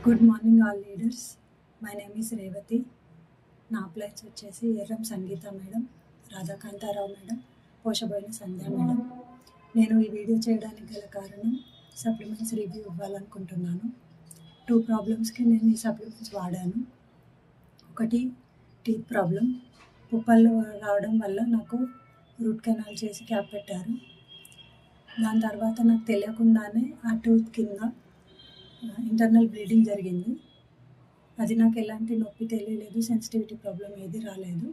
Good morning all leaders. My name is Revathi. నా అప్లైన్స్ వచ్చేసి ఎర్రం సంగీత madam, రాధాకాంతారావు madam, పోషబోయిన సంధ్య madam. నేను ఈ వీడియో చేయడానికి గల కారణం సప్లిమెంట్స్ రివ్యూ ఇవ్వాలనుకుంటున్నాను. 2 ప్రాబ్లమ్స్కి నేను ఈ సప్లిమెంట్స్ వాడాను. ఒకటి టీత్ ప్రాబ్లం, పుప్పళ్ళు రావడం వల్ల నాకు రూట్ కెనాల్ చేసి క్యాప్ పెట్టారు. దాని తర్వాత నాకు తెలియకుండానే ఆ టూత్ కింద ఇంటర్నల్ బ్లీడింగ్ జరిగింది. అది నాకు ఎలాంటి నొప్పి తెలియలేదు, సెన్సిటివిటీ ప్రాబ్లం ఏది రాలేదు.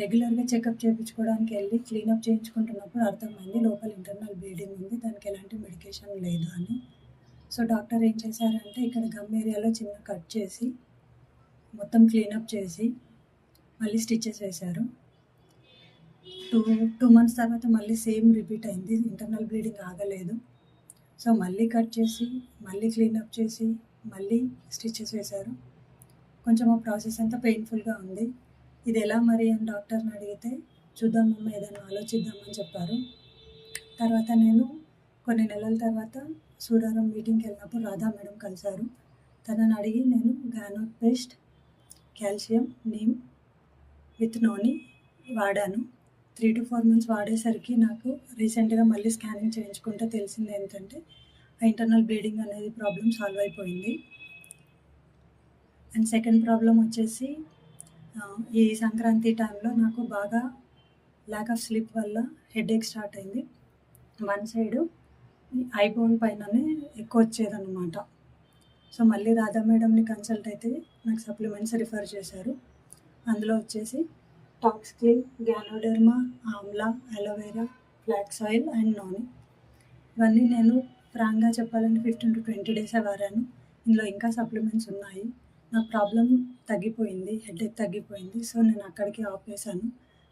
రెగ్యులర్గా చెకప్ చేయించుకోవడానికి వెళ్ళి క్లీనప్ చేయించుకుంటున్నప్పుడు అర్థమైంది లోపల ఇంటర్నల్ బ్లీడింగ్ ఉంది, దానికి ఎలాంటి మెడికేషన్ లేదు అని. సో డాక్టర్ ఏం చేశారంటే ఇక్కడ గమ్ ఏరియాలో చిన్న కట్ చేసి మొత్తం క్లీనప్ చేసి మళ్ళీ స్టిచెస్ వేశారు. టూ మంత్స్ తర్వాత మళ్ళీ సేమ్ రిపీట్ అయింది, ఇంటర్నల్ బ్లీడింగ్ ఆగలేదు. సో మళ్ళీ కట్ చేసి మళ్ళీ క్లీనప్ చేసి మళ్ళీ స్టిచెస్ వేశారు. కొంచెం ఆ ప్రాసెస్ అంతా పెయిన్ఫుల్గా ఉంది. ఇది ఎలా మరి అని డాక్టర్ని అడిగితే చూద్దామమ్మ ఏదైనా ఆలోచిద్దామని చెప్పారు. తర్వాత నేను కొన్ని నెలల తర్వాత సూరారం మీటింగ్కి వెళ్ళినప్పుడు రాధా మేడం కలిశారు. తనని అడిగి నేను గానోట్ పేస్ట్, కాల్షియం, నీమ్ విత్ నోని వాడాను. 3 to 4 months వాడేసరికి నాకు రీసెంట్గా మళ్ళీ స్కానింగ్ చేయించుకుంటే తెలిసింది ఏంటంటే ఆ ఇంటర్నల్ బ్లీడింగ్ అనేది ప్రాబ్లం సాల్వ్ అయిపోయింది. అండ్ సెకండ్ ప్రాబ్లం వచ్చేసి ఈ సంక్రాంతి టైంలో నాకు బాగా ల్యాక్ ఆఫ్ స్లీప్ వల్ల హెడేక్ స్టార్ట్ అయింది. వన్ సైడ్ ఐబోన్ పైననే ఎక్కువ వచ్చేదన్నమాట. సో మళ్ళీ రాధా మేడంని కన్సల్ట్ అయితే నాకు సప్లిమెంట్స్ రిఫర్ చేశారు. అందులో వచ్చేసి Toxclean, ganoderma, amla, aloe vera, flax oil and noni. ఇవన్నీ నేను ఫ్రాంక్గా చెప్పాలంటే 15 to 20 days వాడాను. ఇందులో ఇంకా సప్లిమెంట్స్ ఉన్నాయి. నా ప్రాబ్లం తగ్గిపోయింది, హెడేక్ తగ్గిపోయింది. సో నేను అక్కడికి ఆపేశాను.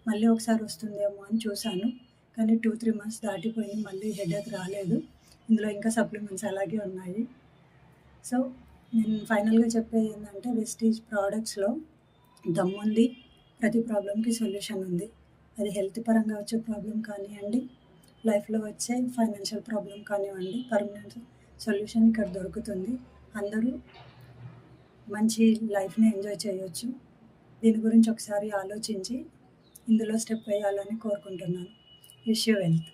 మళ్ళీ ఒకసారి వస్తుందేమో అని చూశాను, కానీ 2-3 months దాటిపోయింది, మళ్ళీ హెడేక్ రాలేదు. ఇందులో ఇంకా సప్లిమెంట్స్ అలాగే ఉన్నాయి. సో నేను ఫైనల్గా చెప్పేది ఏంటంటే వెస్టీజ్ ప్రోడక్ట్స్లో దమ్ముంది, ప్రతి ప్రాబ్లంకి సొల్యూషన్ ఉంది. అది హెల్త్ పరంగా వచ్చే ప్రాబ్లం కానివ్వండి, లైఫ్లో వచ్చే ఫైనాన్షియల్ ప్రాబ్లం కానివ్వండి, పర్మనెంట్ సొల్యూషన్ ఇక్కడ దొరుకుతుంది. అందరూ మంచి లైఫ్ని ఎంజాయ్ చేయొచ్చు. దీని గురించి ఒకసారి ఆలోచించి ఇందులో స్టెప్ వేయాలని కోరుకుంటున్నాను. Wish you wealth.